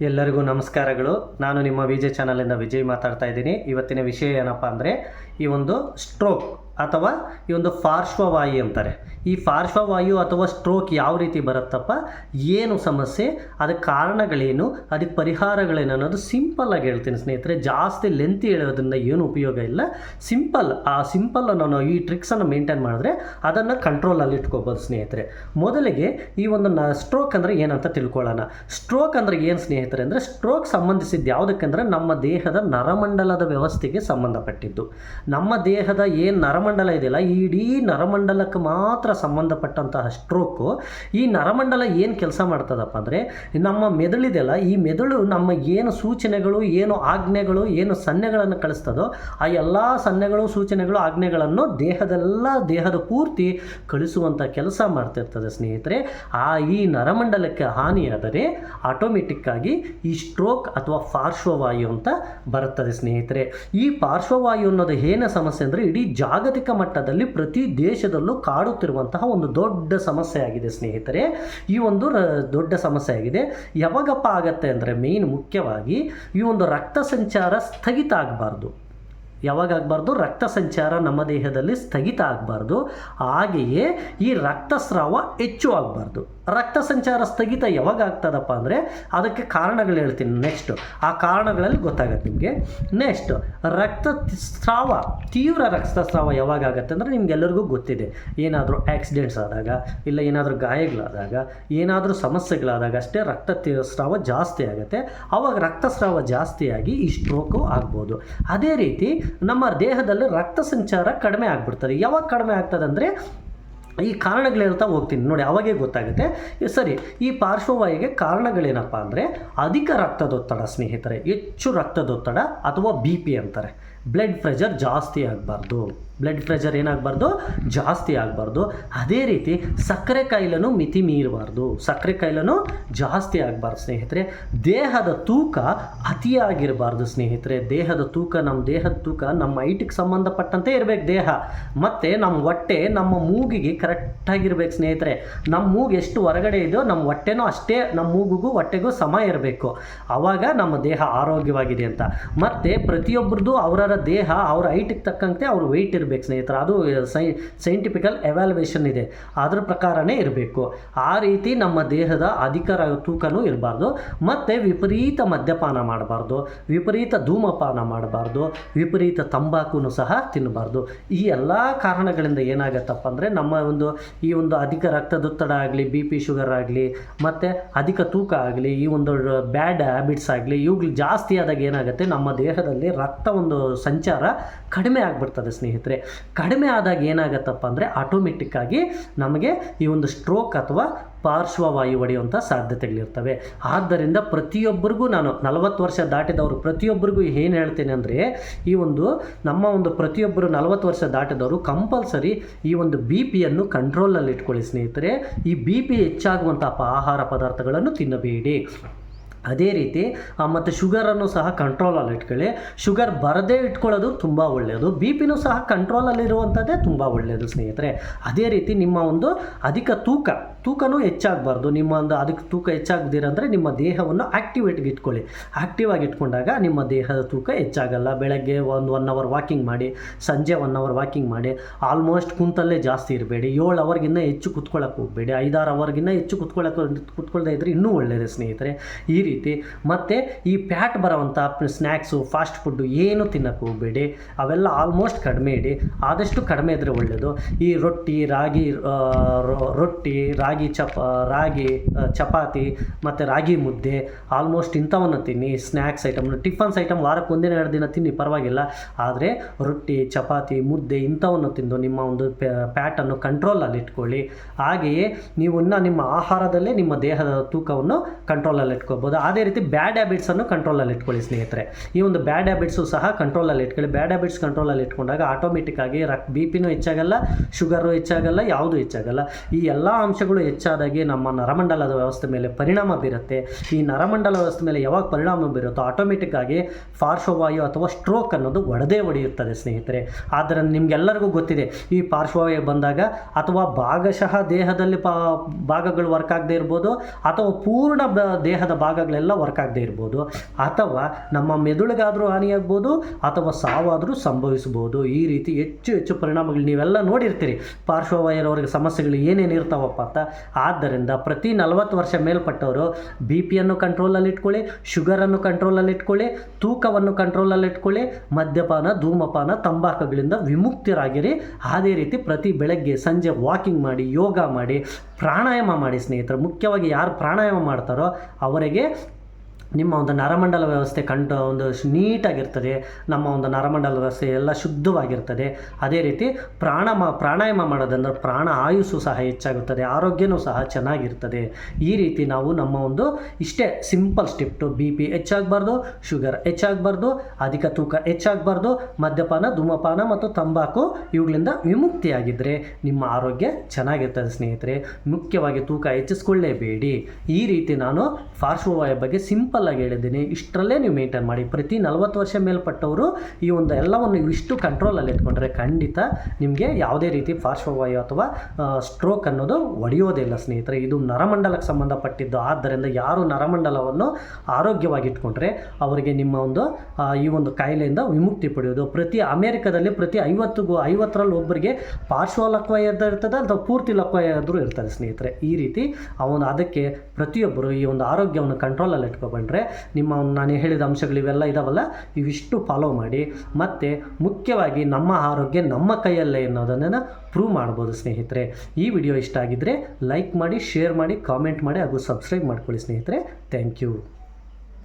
ಎಲ್ಲರಿಗೂ ನಮಸ್ಕಾರಗಳು. ನಾನು ನಿಮ್ಮ ವಿಜಯ್ ಚಾನಲಿಂದ ವಿಜಯ್ ಮಾತಾಡ್ತಾ ಇದ್ದೀನಿ. ಇವತ್ತಿನ ವಿಷಯ ಏನಪ್ಪ ಅಂದರೆ ಈ ಒಂದು ಸ್ಟ್ರೋಕ್ ಅಥವಾ ಈ ಒಂದು ಪಾರ್ಶ್ವವಾಯು ಅಂತಾರೆ. ಈ ಪಾರ್ಶ್ವವಾಯು ಅಥವಾ ಸ್ಟ್ರೋಕ್ ಯಾವ ರೀತಿ ಬರುತ್ತಪ್ಪ, ಏನು ಸಮಸ್ಯೆ, ಅದಕ್ಕೆ ಕಾರಣಗಳೇನು, ಅದಕ್ಕೆ ಪರಿಹಾರಗಳೇನು ಅನ್ನೋದು ಸಿಂಪಲ್ಲಾಗಿ ಹೇಳ್ತೀನಿ ಸ್ನೇಹಿತರೆ. ಜಾಸ್ತಿ ಲೆಂತಿ ಹೇಳೋದ್ರಿಂದ ಏನು ಉಪಯೋಗ ಇಲ್ಲ. ಸಿಂಪಲ್ ನಾನು ಈ ಟ್ರಿಕ್ಸನ್ನು ಮೇಂಟೈನ್ ಮಾಡಿದ್ರೆ ಅದನ್ನು ಕಂಟ್ರೋಲಲ್ಲಿ ಇಟ್ಕೋಬೋದು ಸ್ನೇಹಿತರೆ. ಮೊದಲಿಗೆ ಈ ಒಂದು ಸ್ಟ್ರೋಕ್ ಅಂದರೆ ಏನಂತ ತಿಳ್ಕೊಳ್ಳೋಣ. ಸ್ಟ್ರೋಕ್ ಅಂದರೆ ಏನು ಸ್ನೇಹಿತರೆ ಅಂದರೆ, ಸ್ಟ್ರೋಕ್ ಸಂಬಂಧಿಸಿದ್ದು ಯಾವುದಕ್ಕೆಂದರೆ ನಮ್ಮ ದೇಹದ ನರಮಂಡಲದ ವ್ಯವಸ್ಥೆಗೆ ಸಂಬಂಧಪಟ್ಟಿದ್ದು. ನಮ್ಮ ದೇಹದ ಏನು ನರಮಂಡಲ ಇದೆಯಲ್ಲ, ಈ ಇಡೀ ನರಮಂಡಲಕ್ಕೆ ಮಾತ್ರ ಸಂಬಂಧಪಟ್ಟಂತಹ ಸ್ಟ್ರೋಕು. ಈ ನರಮಂಡಲ ಏನು ಕೆಲಸ ಮಾಡ್ತದಪ್ಪ ಅಂದರೆ, ನಮ್ಮ ಮೆದುಳಿದೆಯಲ್ಲ, ಈ ಮೆದುಳು ನಮ್ಮ ಏನು ಸೂಚನೆಗಳು, ಏನು ಆಜ್ಞೆಗಳು, ಏನು ಸನ್ನೆಗಳನ್ನು ಕಳಿಸ್ತದೋ ಆ ಎಲ್ಲ ಸನ್ನೆಗಳು, ಸೂಚನೆಗಳು, ಆಜ್ಞೆಗಳನ್ನು ದೇಹದ ಪೂರ್ತಿ ಕಳಿಸುವಂಥ ಕೆಲಸ ಮಾಡ್ತಿರ್ತದೆ ಸ್ನೇಹಿತರೆ. ಈ ನರಮಂಡಲಕ್ಕೆ ಹಾನಿಯಾದರೆ ಆಟೋಮೆಟಿಕ್ಕಾಗಿ ಈ ಸ್ಟ್ರೋಕ್ ಅಥವಾ ಪಾರ್ಶ್ವವಾಯು ಅಂತ ಬರುತ್ತದೆ ಸ್ನೇಹಿತರೆ. ಈ ಪಾರ್ಶ್ವವಾಯು ಅನ್ನೋದು ಏನು ಸಮಸ್ಯೆ ಅಂದರೆ, ಇಡೀ ಜಾಗತಿಕ ಮಟ್ಟದಲ್ಲಿ ಪ್ರತಿ ದೇಶದಲ್ಲೂ ಕಾಡುತ್ತಿರುವಂತಹ ಒಂದು ದೊಡ್ಡ ಸಮಸ್ಯೆ ಆಗಿದೆ ಸ್ನೇಹಿತರೆ. ಈ ಒಂದು ದೊಡ್ಡ ಸಮಸ್ಯೆ ಆಗಿದೆ. ಯಾವಾಗಪ್ಪ ಆಗತ್ತೆ ಅಂದರೆ, ಮೇನ್ ಮುಖ್ಯವಾಗಿ ಈ ಒಂದು ರಕ್ತ ಸಂಚಾರ ಸ್ಥಗಿತ ಆಗಬಾರ್ದು. ಯಾವಾಗ ಆಗಬಾರ್ದು? ರಕ್ತ ಸಂಚಾರ ನಮ್ಮ ದೇಹದಲ್ಲಿ ಸ್ಥಗಿತ ಆಗಬಾರ್ದು. ಹಾಗೆಯೇ ಈ ರಕ್ತಸ್ರಾವ ಹೆಚ್ಚು ಆಗಬಾರ್ದು. ರಕ್ತ ಸಂಚಾರ ಸ್ಥಗಿತ ಯಾವಾಗ ಆಗ್ತದಪ್ಪ ಅಂದರೆ, ಅದಕ್ಕೆ ಕಾರಣಗಳು ಹೇಳ್ತೀನಿ ನೆಕ್ಸ್ಟು. ಆ ಕಾರಣಗಳಲ್ಲಿ ಗೊತ್ತಾಗತ್ತೆ ನಿಮಗೆ. ನೆಕ್ಸ್ಟ್, ತೀವ್ರ ರಕ್ತಸ್ರಾವ ಯಾವಾಗ ಆಗುತ್ತೆ ಅಂದರೆ, ನಿಮ್ಗೆಲ್ಲರಿಗೂ ಗೊತ್ತಿದೆ. ಏನಾದರೂ ಆಕ್ಸಿಡೆಂಟ್ಸ್ ಆದಾಗ, ಇಲ್ಲ ಏನಾದರೂ ಗಾಯಗಳಾದಾಗ, ಏನಾದರೂ ಸಮಸ್ಯೆಗಳಾದಾಗ ಅಷ್ಟೇ ರಕ್ತಸ್ರಾವ ಜಾಸ್ತಿ ಆಗುತ್ತೆ. ಆವಾಗ ರಕ್ತಸ್ರಾವ ಜಾಸ್ತಿಯಾಗಿ ಈ ಸ್ಟ್ರೋಕು ಆಗ್ಬೋದು. ಅದೇ ರೀತಿ ನಮ್ಮ ದೇಹದಲ್ಲಿ ರಕ್ತ ಸಂಚಾರ ಕಡಿಮೆ ಆಗಿಬಿಡ್ತದೆ. ಯಾವಾಗ ಕಡಿಮೆ ಆಗ್ತದೆ ಅಂದರೆ, ಈ ಕಾರಣಗಳು ಹೇಳ್ತಾ ಹೋಗ್ತೀನಿ ನೋಡಿ, ಅವಾಗೇ ಗೊತ್ತಾಗುತ್ತೆ. ಸರಿ, ಈ ಪಾರ್ಶ್ವವಾಯುಗೆ ಕಾರಣಗಳೇನಪ್ಪ ಅಂದರೆ, ಅಧಿಕ ರಕ್ತದೊತ್ತಡ ಸ್ನೇಹಿತರೆ. ಹೆಚ್ಚು ರಕ್ತದೊತ್ತಡ ಅಥವಾ BP ಅಂತಾರೆ. ಬ್ಲಡ್ ಪ್ರೆಷರ್ ಜಾಸ್ತಿ ಆಗಬಾರ್ದು. ಬ್ಲಡ್ ಪ್ರೆಷರ್ ಏನಾಗಬಾರ್ದು? ಜಾಸ್ತಿ ಆಗಬಾರ್ದು. ಅದೇ ರೀತಿ ಸಕ್ಕರೆ ಕಾಯಿಲೆನೂ ಮಿತಿ ಮೀರಬಾರ್ದು. ಸಕ್ಕರೆ ಕಾಯಿಲೆನೂ ಜಾಸ್ತಿ ಆಗಬಾರ್ದು ಸ್ನೇಹಿತರೆ. ದೇಹದ ತೂಕ ಅತಿಯಾಗಿರಬಾರ್ದು ಸ್ನೇಹಿತರೆ. ದೇಹದ ತೂಕ ನಮ್ಮ ಹೈಟಿಗೆ ಸಂಬಂಧಪಟ್ಟಂತೆ ಇರಬೇಕು ದೇಹ. ಮತ್ತು ನಮ್ಮ ಹೊಟ್ಟೆ ನಮ್ಮ ಮೂಗಿಗೆ ಕರೆಕ್ಟಾಗಿರ್ಬೇಕು ಸ್ನೇಹಿತರೆ. ನಮ್ಮ ಮೂಗು ಎಷ್ಟು ಹೊರಗಡೆ ಇದೆಯೋ ನಮ್ಮ ಹೊಟ್ಟೆನೂ ಅಷ್ಟೇ, ನಮ್ಮ ಮೂಗಿಗೂ ಹೊಟ್ಟೆಗೂ ಸಮ ಇರಬೇಕು. ಆವಾಗ ನಮ್ಮ ದೇಹ ಆರೋಗ್ಯವಾಗಿದೆ ಅಂತ. ಮತ್ತು ಪ್ರತಿಯೊಬ್ಬರದ್ದು ಅವರ ದೇಹ ಅವರ ಹೈಟಿಗೆ ತಕ್ಕಂತೆ ಅವ್ರ ವೆಯ್ಟ್ ಇರಬೇಕು ಸ್ನೇಹಿತರೆ. ಅದು ಸೈಂಟಿಫಿಕಲ್ ಎವ್ಯಾಲ್ಯೂಯೇಷನ್ ಇದೆ, ಅದರ ಪ್ರಕಾರನೇ ಇರಬೇಕು. ಆ ರೀತಿ ನಮ್ಮ ದೇಹದ ಅಧಿಕ ತೂಕನೂ ಇರಬಾರ್ದು. ಮತ್ತು ವಿಪರೀತ ಮದ್ಯಪಾನ ಮಾಡಬಾರ್ದು, ವಿಪರೀತ ಧೂಮಪಾನ ಮಾಡಬಾರ್ದು, ವಿಪರೀತ ತಂಬಾಕು ಸಹ ತಿನ್ನಬಾರ್ದು. ಈ ಎಲ್ಲ ಕಾರಣಗಳಿಂದ ಏನಾಗತ್ತಪ್ಪ ಅಂದರೆ, ನಮ್ಮ ಈ ಒಂದು ಅಧಿಕ ರಕ್ತದೊತ್ತಡ ಆಗಲಿ, BP ಶುಗರ್ ಆಗಲಿ, ಮತ್ತು ಅಧಿಕ ತೂಕ ಆಗಲಿ, ಈ ಒಂದು ಬ್ಯಾಡ್ ಹ್ಯಾಬಿಟ್ಸ್ ಆಗಲಿ, ಇವುಗಳು ಜಾಸ್ತಿ ಆದಾಗ ಏನಾಗುತ್ತೆ, ನಮ್ಮ ದೇಹದಲ್ಲಿ ರಕ್ತ ಒಂದು ಸಂಚಾರ ಕಡಿಮೆ ಆಗಿಬಿಡ್ತದೆ ಸ್ನೇಹಿತರೆ. ಕಡಿಮೆ ಆದಾಗ ಏನಾಗತ್ತಪ್ಪ ಅಂದರೆ, ಆಟೋಮೆಟಿಕ್ಕಾಗಿ ನಮಗೆ ಈ ಒಂದು ಸ್ಟ್ರೋಕ್ ಅಥವಾ ಪಾರ್ಶ್ವವಾಯು ಹೊಡೆಯುವಂಥ ಸಾಧ್ಯತೆಗಳಿರ್ತವೆ. ಆದ್ದರಿಂದ ಪ್ರತಿಯೊಬ್ಬರಿಗೂ, ನಾನು 40 ವರ್ಷ ದಾಟಿದವರು ಪ್ರತಿಯೊಬ್ಬರಿಗೂ ಏನು ಹೇಳ್ತೇನೆ ಅಂದರೆ, ಈ ಒಂದು ನಮ್ಮ ಒಂದು ಪ್ರತಿಯೊಬ್ಬರು 40 ವರ್ಷ ದಾಟಿದವರು ಕಂಪಲ್ಸರಿ ಈ ಒಂದು BP ಕಂಟ್ರೋಲಲ್ಲಿ ಇಟ್ಕೊಳ್ಳಿ ಸ್ನೇಹಿತರೆ. ಈ BP ಹೆಚ್ಚಾಗುವಂಥ ಆಹಾರ ಪದಾರ್ಥಗಳನ್ನು ತಿನ್ನಬೇಡಿ. ಅದೇ ರೀತಿ ಮತ್ತು ಶುಗರನ್ನು ಸಹ ಕಂಟ್ರೋಲಲ್ಲಿ ಇಟ್ಕೊಳ್ಳಿ. ಶುಗರ್ ಬರದೇ ಇಟ್ಕೊಳ್ಳೋದು ತುಂಬ ಒಳ್ಳೆಯದು. BPನೂ ಸಹ ಕಂಟ್ರೋಲಲ್ಲಿರುವಂಥದ್ದೇ ತುಂಬ ಒಳ್ಳೆಯದು ಸ್ನೇಹಿತರೆ. ಅದೇ ರೀತಿ ನಿಮ್ಮ ಒಂದು ಅಧಿಕ ತೂಕನೂ ಹೆಚ್ಚಾಗಬಾರ್ದು. ನಿಮ್ಮ ಒಂದು ಅದಕ್ಕೆ ತೂಕ ಹೆಚ್ಚಾಗದಿರಂದರೆ ನಿಮ್ಮ ದೇಹವನ್ನು ಆ್ಯಕ್ಟಿವೇಟ್ಗೆ ಇಟ್ಕೊಳ್ಳಿ. ಆ್ಯಕ್ಟಿವ್ ಆಗಿ ಇಟ್ಕೊಂಡಾಗ ನಿಮ್ಮ ದೇಹದ ತೂಕ ಹೆಚ್ಚಾಗಲ್ಲ. ಬೆಳಗ್ಗೆ 1 ಅವರ್ ವಾಕಿಂಗ್ ಮಾಡಿ, ಸಂಜೆ 1 ಅವರ್ ವಾಕಿಂಗ್ ಮಾಡಿ. ಆಲ್ಮೋಸ್ಟ್ ಕುಂತಲ್ಲೇ ಜಾಸ್ತಿ ಇರಬೇಡಿ. 7 ಅವರ್ಗಿನ್ನ ಹೆಚ್ಚು ಕುತ್ಕೊಳ್ಳೋಕೆ ಹೋಗಬೇಡಿ. 5-6 ಅವರ್ಗಿನ್ನ ಹೆಚ್ಚು ಕುತ್ಕೊಳ್ಳದೇ ಇದ್ದರೆ ಇನ್ನೂ ಒಳ್ಳೆಯದು ಸ್ನೇಹಿತರೆ. ಈ ರೀತಿ ಮತ್ತು ಈ ಪ್ಯಾಟ್ ಬರೋವಂಥ ಸ್ನ್ಯಾಕ್ಸು, ಫಾಸ್ಟ್ ಫುಡ್ಡು ಏನು ತಿನ್ನೋಕ್ಕೆ ಹೋಗಬೇಡಿ. ಅವೆಲ್ಲ ಆಲ್ಮೋಸ್ಟ್ ಕಡಿಮೆ ಇಡಿ. ಆದಷ್ಟು ಕಡಿಮೆ ಇದ್ದರೆ ಒಳ್ಳೆಯದು. ಈ ರೊಟ್ಟಿ, ರಾಗಿ ಚಪಾತಿ ಮತ್ತು ರಾಗಿ ಮುದ್ದೆ, ಆಲ್ಮೋಸ್ಟ್ ಇಂಥವನ್ನು ತಿನ್ನಿ. ಸ್ನ್ಯಾಕ್ಸ್ ಐಟಮ್, ಟಿಫನ್ಸ್ ಐಟಮ್ ವಾರಕ್ಕೆ 1-2 ದಿನ ತಿನ್ನಿ, ಪರವಾಗಿಲ್ಲ. ಆದರೆ ರೊಟ್ಟಿ, ಚಪಾತಿ, ಮುದ್ದೆ ಇಂಥವನ್ನು ತಿಂದು ನಿಮ್ಮ ಒಂದು ಪ್ಯಾಟನ್ನು ಕಂಟ್ರೋಲಲ್ಲಿ ಇಟ್ಕೊಳ್ಳಿ. ಹಾಗೆಯೇ ನೀವು ನಿಮ್ಮ ಆಹಾರದಲ್ಲೇ ನಿಮ್ಮ ದೇಹದ ತೂಕವನ್ನು ಕಂಟ್ರೋಲಲ್ಲಿ ಇಟ್ಕೋಬೋದು. ಅದೇ ರೀತಿ ಬ್ಯಾಡ್ ಹ್ಯಾಬಿಟ್ಸನ್ನು ಕಂಟ್ರೋಲಲ್ಲಿ ಇಟ್ಕೊಳ್ಳಿ ಸ್ನೇಹಿತರೆ. ಈ ಒಂದು ಬ್ಯಾಡ್ ಹ್ಯಾಬಿಟ್ಸು ಸಹ ಕಂಟ್ರೋಲಲ್ಲಿ ಇಟ್ಕೊಳ್ಳಿ. ಬ್ಯಾಡ್ ಹ್ಯಾಬಿಟ್ಸ್ ಕಂಟ್ರೋಲಲ್ಲಿ ಇಟ್ಕೊಂಡಾಗ ಆಟೋಮೆಟಿಕ್ಕಾಗಿ BPನೂ ಹೆಚ್ಚಾಗಲ್ಲ, ಶುಗರು ಹೆಚ್ಚಾಗಲ್ಲ, ಯಾವುದೂ ಹೆಚ್ಚಾಗಲ್ಲ. ಈ ಎಲ್ಲ ಅಂಶಗಳು ಹೆಚ್ಚಾದಾಗೆ ನಮ್ಮ ನರಮಂಡಲದ ವ್ಯವಸ್ಥೆ ಮೇಲೆ ಪರಿಣಾಮ ಬೀರುತ್ತೆ. ಈ ನರಮಂಡಲ ವ್ಯವಸ್ಥೆ ಮೇಲೆ ಯಾವಾಗ ಪರಿಣಾಮ ಬೀರುತ್ತೋ ಆಟೋಮೆಟಿಕ್ಕಾಗಿ ಪಾರ್ಶ್ವವಾಯು ಅಥವಾ ಸ್ಟ್ರೋಕ್ ಅನ್ನೋದು ಹೊಡೆಯುತ್ತದೆ ಸ್ನೇಹಿತರೆ. ಆದ್ದರಿಂದ ನಿಮಗೆಲ್ಲರಿಗೂ ಗೊತ್ತಿದೆ, ಈ ಪಾರ್ಶ್ವವಾಯು ಬಂದಾಗ ಅಥವಾ ಭಾಗಶಃ ದೇಹದಲ್ಲಿ ಭಾಗಗಳು ವರ್ಕ್ ಆಗದೆ ಇರ್ಬೋದು, ಅಥವಾ ಪೂರ್ಣ ದೇಹದ ಭಾಗಗಳು ಇವಾಗಲೆಲ್ಲ ವರ್ಕ್ ಆಗದೆ ಇರ್ಬೋದು, ಅಥವಾ ನಮ್ಮ ಮೆದುಳಿಗಾದರೂ ಹಾನಿಯಾಗ್ಬೋದು ಅಥವಾ ಸಾವಾದರೂ ಸಂಭವಿಸ್ಬೋದು. ಈ ರೀತಿ ಹೆಚ್ಚು ಹೆಚ್ಚು ಪರಿಣಾಮಗಳು ನೀವೆಲ್ಲ ನೋಡಿರ್ತೀರಿ, ಪಾರ್ಶ್ವವಾಯುರವರಿಗೆ ಸಮಸ್ಯೆಗಳು ಏನೇನು ಇರ್ತಾವಪ್ಪ ಅಂತ. ಆದ್ದರಿಂದ ಪ್ರತಿ 40 ವರ್ಷ ಮೇಲ್ಪಟ್ಟವರು BP-ಯನ್ನು ಕಂಟ್ರೋಲಲ್ಲಿ ಇಟ್ಕೊಳ್ಳಿ, ಶುಗರನ್ನು ಕಂಟ್ರೋಲಲ್ಲಿ ಇಟ್ಕೊಳ್ಳಿ, ತೂಕವನ್ನು ಕಂಟ್ರೋಲಲ್ಲಿ ಇಟ್ಕೊಳ್ಳಿ, ಮದ್ಯಪಾನ, ಧೂಮಪಾನ, ತಂಬಾಕುಗಳಿಂದ ವಿಮುಕ್ತರಾಗಿರಿ. ಅದೇ ರೀತಿ ಪ್ರತಿ ಬೆಳಗ್ಗೆ ಸಂಜೆ ವಾಕಿಂಗ್ ಮಾಡಿ, ಯೋಗ ಮಾಡಿ, ಪ್ರಾಣಾಯಾಮ ಮಾಡಿ ಸ್ನೇಹಿತರೆ. ಮುಖ್ಯವಾಗಿ ಯಾರು ಪ್ರಾಣಾಯಾಮ ಮಾಡ್ತಾರೋ ಅವರಿಗೆ ನಿಮ್ಮ ಒಂದು ನರಮಂಡಲ ವ್ಯವಸ್ಥೆ ಒಂದು ನೀಟಾಗಿರ್ತದೆ, ನಮ್ಮ ಒಂದು ನರಮಂಡಲ ವ್ಯವಸ್ಥೆ ಎಲ್ಲ ಶುದ್ಧವಾಗಿರ್ತದೆ. ಅದೇ ರೀತಿ ಪ್ರಾಣಾಯಾಮ ಮಾಡೋದಂದ್ರೆ ಪ್ರಾಣ ಆಯುಸ್ಸು ಸಹ ಹೆಚ್ಚಾಗುತ್ತದೆ, ಆರೋಗ್ಯನೂ ಸಹ ಚೆನ್ನಾಗಿರ್ತದೆ. ಈ ರೀತಿ ನಾವು ನಮ್ಮ ಒಂದು ಇಷ್ಟೇ ಸಿಂಪಲ್ ಸ್ಟೆಪ್, BP ಹೆಚ್ಚಾಗಬಾರ್ದು, ಶುಗರ್ ಹೆಚ್ಚಾಗಬಾರ್ದು, ಅಧಿಕ ತೂಕ ಹೆಚ್ಚಾಗಬಾರ್ದು, ಮದ್ಯಪಾನ, ಧೂಮಪಾನ ಮತ್ತು ತಂಬಾಕು ಇವುಗಳಿಂದ ವಿಮುಕ್ತಿಯಾಗಿದ್ದರೆ ನಿಮ್ಮ ಆರೋಗ್ಯ ಚೆನ್ನಾಗಿರ್ತದೆ ಸ್ನೇಹಿತರೆ. ಮುಖ್ಯವಾಗಿ ತೂಕ ಹೆಚ್ಚಿಸ್ಕೊಳ್ಳೇಬೇಡಿ. ಈ ರೀತಿ ನಾನು ಪಾರ್ಶ್ವವಾಯು ಬಗ್ಗೆ ಸಿಂಪಲ್ ಆಗಿ ಹೇಳಿದ್ದೀನಿ. ಇಷ್ಟರಲ್ಲೇ ನೀವು ಮೇಂಟೈನ್ ಮಾಡಿ. ಪ್ರತಿ 40 ವರ್ಷ ಮೇಲ್ಪಟ್ಟವರು ಈ ಒಂದು ಎಲ್ಲವನ್ನು ಇವಿಷ್ಟು ಕಂಟ್ರೋಲಲ್ಲಿ ಇಟ್ಕೊಂಡ್ರೆ ಖಂಡಿತ ನಿಮಗೆ ಯಾವುದೇ ರೀತಿ ಪಾರ್ಶ್ವವಾಯು ಅಥವಾ ಸ್ಟ್ರೋಕ್ ಅನ್ನೋದು ಒಡೆಯೋದಿಲ್ಲ ಸ್ನೇಹಿತರೆ. ಇದು ನರಮಂಡಲಕ್ಕೆ ಸಂಬಂಧಪಟ್ಟಿದ್ದು. ಆದ್ದರಿಂದ ಯಾರು ನರಮಂಡಲವನ್ನು ಆರೋಗ್ಯವಾಗಿಟ್ಕೊಂಡ್ರೆ ಅವರಿಗೆ ನಿಮ್ಮ ಒಂದು ಈ ಒಂದು ಕಾಯಿಲೆಯಿಂದ ವಿಮುಕ್ತಿ ಪಡೆಯೋದು. ಅಮೇರಿಕಾದಲ್ಲಿ ಪ್ರತಿ 50ರಲ್ಲಿ ಒಬ್ಬರಿಗೆ ಪಾರ್ಶ್ವಲಕ್ವಾಯ ಇರ್ತದೆ ಅಥವಾ ಪೂರ್ತಿ ಲಕ್ವಾಯ ಆದರೂ ಇರ್ತದೆ ಸ್ನೇಹಿತರೆ. ಈ ರೀತಿ ಅದಕ್ಕೆ ಪ್ರತಿಯೊಬ್ಬರು ಈ ಒಂದು ಆರೋಗ್ಯವನ್ನು ಕಂಟ್ರೋಲಲ್ಲಿ ಇಟ್ಕೊಬಂಡ್ರೆ ನಿಮ್ಮ ನಾನು ಹೇಳಿದ ಅಂಶಗಳು ಇವೆಲ್ಲ ಇದಾವಲ್ಲ, ಇವಿಷ್ಟು ಫಾಲೋ ಮಾಡಿ. ಮತ್ತು ಮುಖ್ಯವಾಗಿ ನಮ್ಮ ಆರೋಗ್ಯ ನಮ್ಮ ಕೈಯಲ್ಲೇ ಅನ್ನೋದನ್ನು ಪ್ರೂವ್ ಮಾಡ್ಬೋದು ಸ್ನೇಹಿತರೆ. ಈ ವಿಡಿಯೋ ಇಷ್ಟ ಆಗಿದ್ದರೆ ಲೈಕ್ ಮಾಡಿ, ಶೇರ್ ಮಾಡಿ, ಕಾಮೆಂಟ್ ಮಾಡಿ ಹಾಗೂ ಸಬ್ಸ್ಕ್ರೈಬ್ ಮಾಡ್ಕೊಳ್ಳಿ ಸ್ನೇಹಿತರೆ. Thank you.